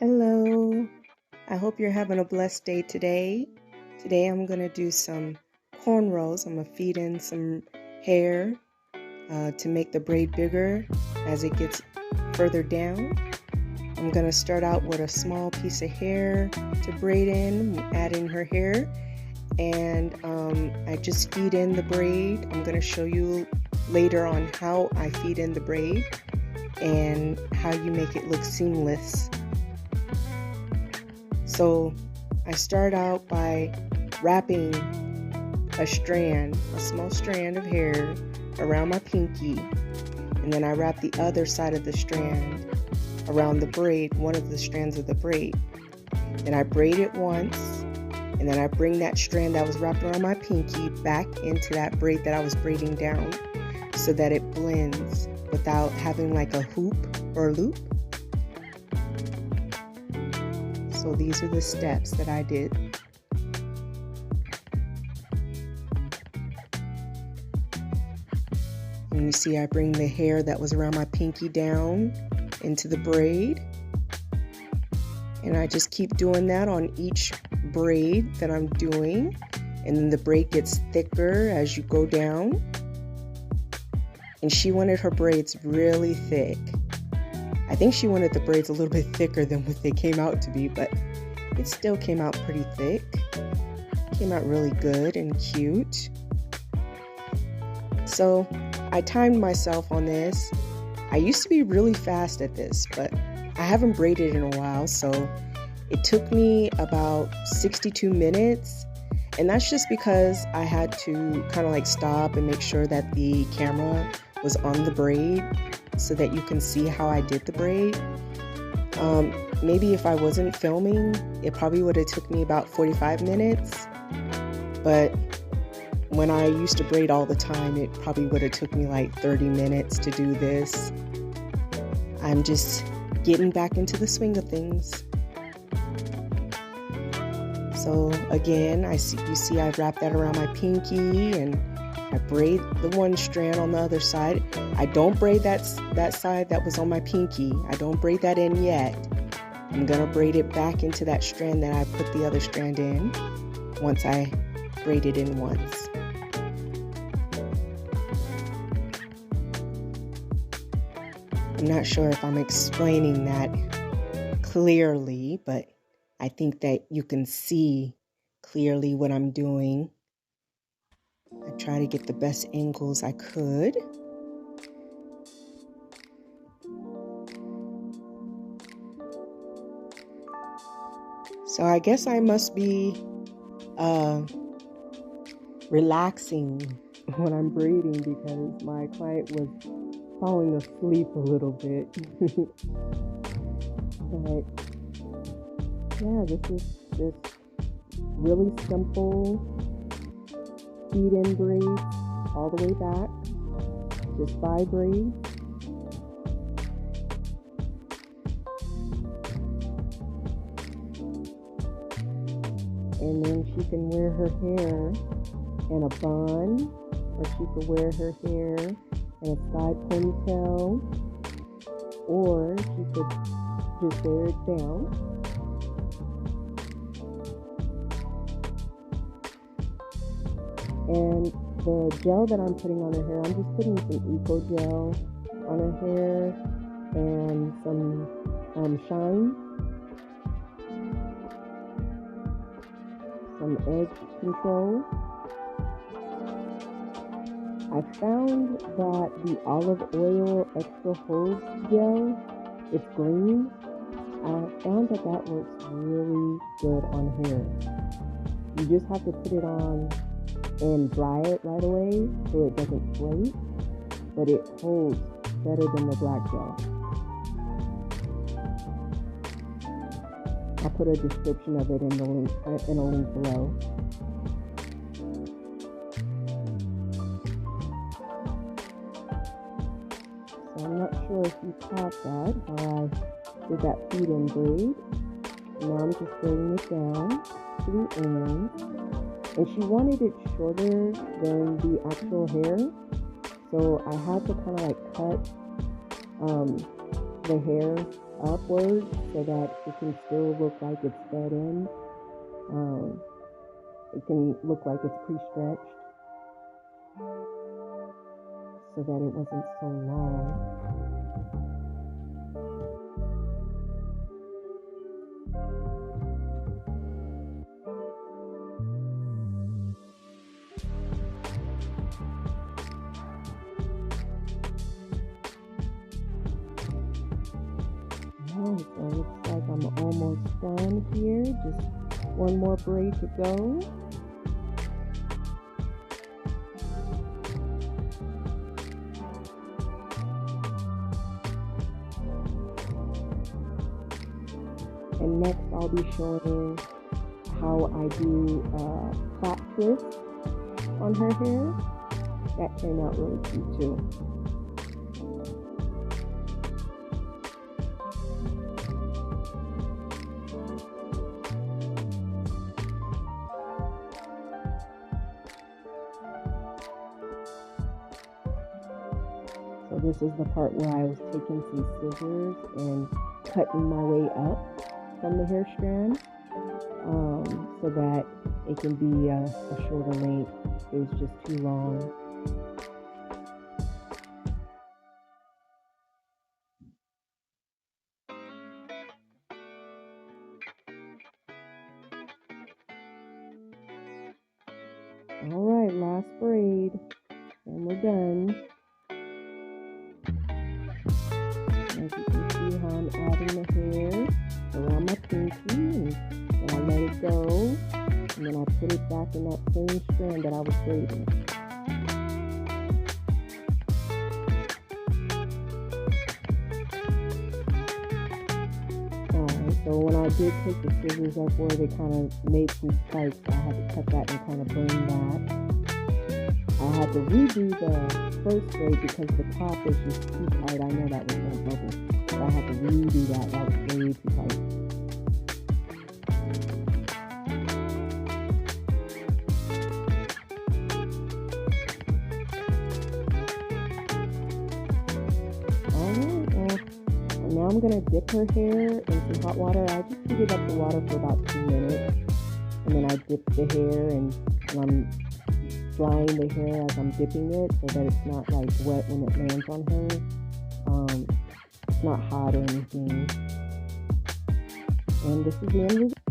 Hello, I hope you're having a blessed day today. Today I'm going to do some cornrows. I'm going to feed in some hair to make the braid bigger as it gets further down. I'm going to start out with a small piece of hair to braid in, add in her hair, and I just feed in the braid. I'm going to show you later on how I feed in the braid and how you make it look seamless. So I start out by wrapping a small strand of hair around my pinky, and then I wrap the other side of the strand around the braid, one of the strands of the braid. Then I braid it once, and then I bring that strand that was wrapped around my pinky back into that braid that I was braiding down so that it blends without having like a hoop or a loop. So these are the steps that I did. And you see I bring the hair that was around my pinky down into the braid. And I just keep doing that on each braid that I'm doing. And then the braid gets thicker as you go down. And she wanted her braids really thick. I think she wanted the braids a little bit thicker than what they came out to be, but it still came out pretty thick. Came out really good and cute. So I timed myself on this. I used to be really fast at this, but I haven't braided in a while, so it took me about 62 minutes. And that's just because I had to kind of like stop and make sure that the camera was on the braid so that you can see how I did the braid. Maybe if I wasn't filming, it probably would have took me about 45 minutes. But when I used to braid all the time, it probably would have took me like 30 minutes to do this. I'm just getting back into the swing of things. So again, you see I wrap that around my pinky and I braid the one strand on the other side. I don't braid that side that was on my pinky. I don't braid that in yet. I'm gonna braid it back into that strand that I put the other strand in once I braid it in once. I'm not sure if I'm explaining that clearly, but I think that you can see clearly what I'm doing. I try to get the best angles I could. So I guess I must be relaxing when I'm braiding because my client was falling asleep a little bit. But yeah, this is just really simple feed in braids all the way back, just 5 braids. And then she can wear her hair in a bun, or she could wear her hair in a side ponytail, or she could just wear it down. And the gel that I'm putting on her hair, I'm just putting some Eco Gel on her hair and some shine, some edge control. I found that the olive oil extra hold gel, it's green. I found that works really good on hair. You just have to put it on and dry it right away so it doesn't flake, but it holds better than the black gel. I'll put a description of it in a link below. So I'm not sure if you caught that, how I did that feed in braid. Now I'm just braiding it down to the end. And she wanted it shorter than the actual hair, so I had to kind of like cut the hair upward so that it can still look like it's fed in. It can look like it's pre-stretched so that it wasn't so long. Alright, so it looks like I'm almost done here. Just one more braid to go. And next I'll be showing how I do a plait twist on her hair. That turned out really cute too. So this is the part where I was taking some scissors and cutting my way up from the hair strand so that it can be a shorter length. It was just too long. Alright, last braid, and we're done. As you can see how I'm adding the hair around my pinky, and then I let it go, and then I put it back in that same strand that I was braiding. Alright, so when I did take the scissors up where they kind of made some spikes, I had to cut that and kind of bring that. I had to redo the first braid because the top was just too tight. I know that was no bubble, but I had to redo that. That was way too tight. Alright, well, and now I'm going to dip her hair in some hot water. I just heated up the water for about 2 minutes, and then I dipped the hair, and I'm drying the hair as I'm dipping it so that it's not like wet when it lands on her. It's not hot or anything. And this is the end result.